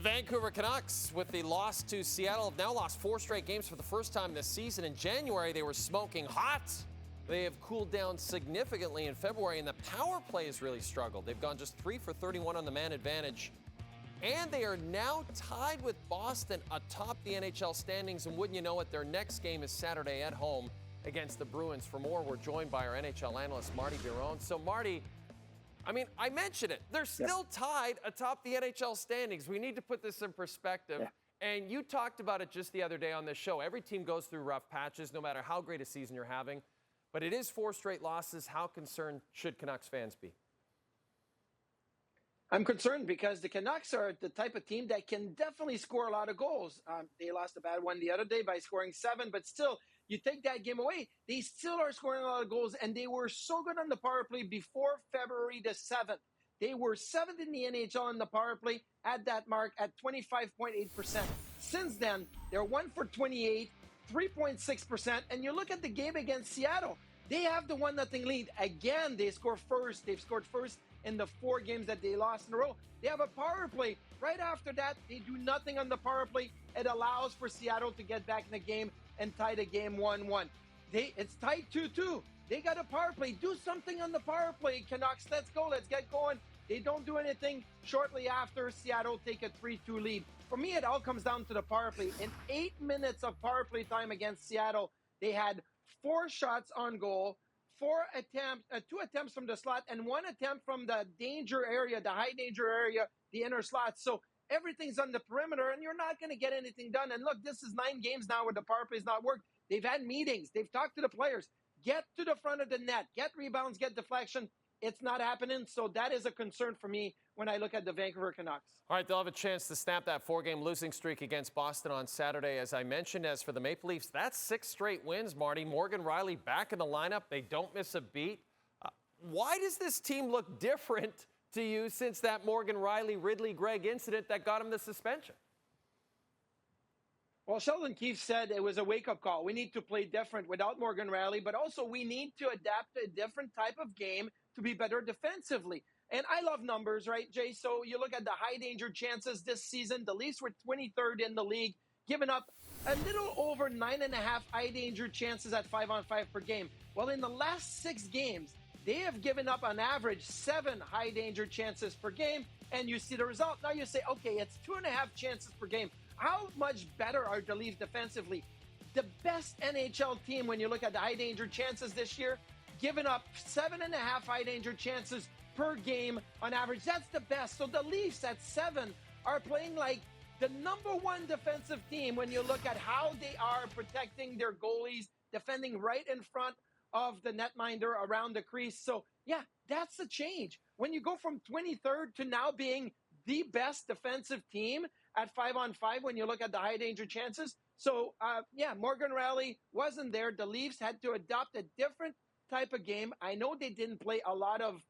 Vancouver Canucks, with the loss to Seattle, have now lost 4 straight games for the first time this season. In January, they were smoking hot. They have cooled down significantly in February, and the power play has really struggled. They've gone just 3 for 31 on the man advantage. And they are now tied with Boston atop the NHL standings. And wouldn't you know it, their next game is Saturday at home against the Bruins. For more, we're joined by our NHL analyst, Martin Biron. So, Marty, I mean, I mentioned it. They're still tied atop the NHL standings. We need to put this in perspective. Yeah. And you talked about it just the other day on this show. Every team goes through rough patches, no matter how great a season you're having. But it is 4 straight losses. How concerned should Canucks fans be? I'm concerned because the Canucks are the type of team that can definitely score a lot of goals. They lost a bad one the other day by scoring 7, but still, you take that game away, they still are scoring a lot of goals, and they were so good on the power play before February the 7th. They were 7th in the NHL on the power play at that mark at 25.8%. Since then, they're 1 for 28, 3.6%, and you look at the game against Seattle, they have the 1-0 lead. Again, they score first. They've scored first in the 4 games that they lost in a row. They have a power play. Right after that, they do nothing on the power play. It allows for Seattle to get back in the game and tie the game 1-1. It's tied 2-2. They got a power play. Do something on the power play, Canucks. Let's go. Let's get going. They don't do anything. Shortly after, Seattle take a 3-2 lead. For me, it all comes down to the power play. In 8 minutes of power play time against Seattle, they had 4 shots on goal, 2 attempts from the slot, and 1 attempt from the danger area, the high danger area, the inner slot. So everything's on the perimeter, and you're not going to get anything done. And look, this is 9 games now where the power play's not worked. They've had meetings. They've talked to the players. Get to the front of the net. Get rebounds. Get deflection. It's not happening. So that is a concern for me when I look at the Vancouver Canucks. All right, they'll have a chance to snap that 4-game losing streak against Boston on Saturday. As I mentioned, as for the Maple Leafs, that's 6 straight wins, Marty. Morgan Rielly back in the lineup. They don't miss a beat. Why does this team look different to you since that Morgan Rielly, Ridley, Gregg incident that got him the suspension? Well, Sheldon Keefe said it was a wake-up call. We need to play different without Morgan Rielly, but also we need to adapt to a different type of game to be better defensively. And I love numbers, right, Jay? So you look at the high-danger chances this season. The Leafs were 23rd in the league, giving up a little over 9.5 high-danger chances at 5-on-5 per game. Well, in the last 6 games, they have given up on average 7 high-danger chances per game, and you see the result. Now you say, okay, it's 2.5 chances per game. How much better are the Leafs defensively? The best NHL team, when you look at the high-danger chances this year, giving up 7.5 high-danger chances per game on average. That's the best. So the Leafs at 7 are playing like the #1 defensive team when you look at how they are protecting their goalies, defending right in front of the netminder around the crease. So, yeah, that's the change. When you go from 23rd to now being the best defensive team at 5-on-5 when you look at the high-danger chances. So, Morgan Rielly wasn't there. The Leafs had to adopt a different type of game. I know they didn't play a lot of,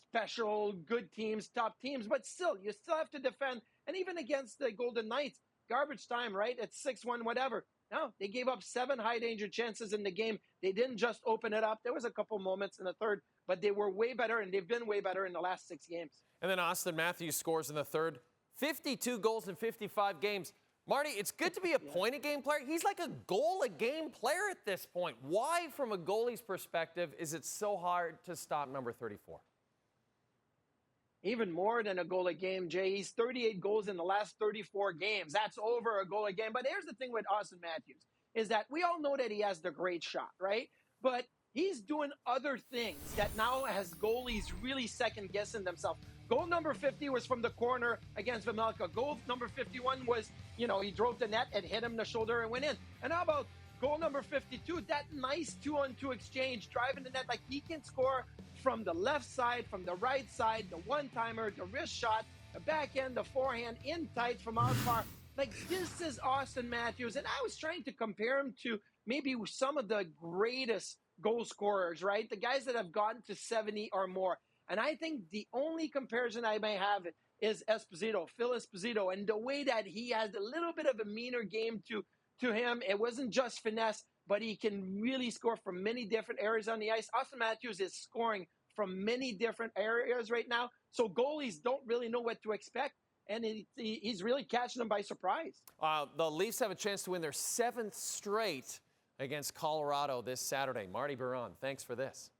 special good teams, top teams, but still, you still have to defend. And even against the Golden Knights, garbage time, right? It's 6-1, whatever. No, they gave up 7 high-danger chances in the game. They didn't just open it up. There was a couple moments in the third, but they were way better, and they've been way better in the last 6 games. And then Auston Matthews scores in the third. 52 goals in 55 games. Marty, it's good to be a point-a-game player. He's like a goal-a-game player at this point. Why, from a goalie's perspective, is it so hard to stop number 34? Even more than a goal a game, Jay. He's 38 goals in the last 34 games. That's over a goal a game. But here's the thing with Auston Matthews, is that we all know that he has the great shot, right? But he's doing other things that now has goalies really second-guessing themselves. Goal number 50 was from the corner against Vejmelka. Goal number 51 was, he drove the net and hit him in the shoulder and went in. And how about goal number 52? That nice 2-on-2 exchange, driving the net. Like, he can score from the left side, from the right side, the one-timer, the wrist shot, the backhand, the forehand, in tight from out far. Like, this is Auston Matthews. And I was trying to compare him to maybe some of the greatest goal scorers, right? The guys that have gotten to 70 or more. And I think the only comparison I may have is Esposito, Phil Esposito, and the way that he has a little bit of a meaner game to him. It wasn't just finesse, but he can really score from many different areas on the ice. Auston Matthews is scoring from many different areas right now. So goalies don't really know what to expect. and he's really catching them by surprise. The Leafs have a chance to win their 7th straight against Colorado this Saturday. Marty Biron, thanks for this.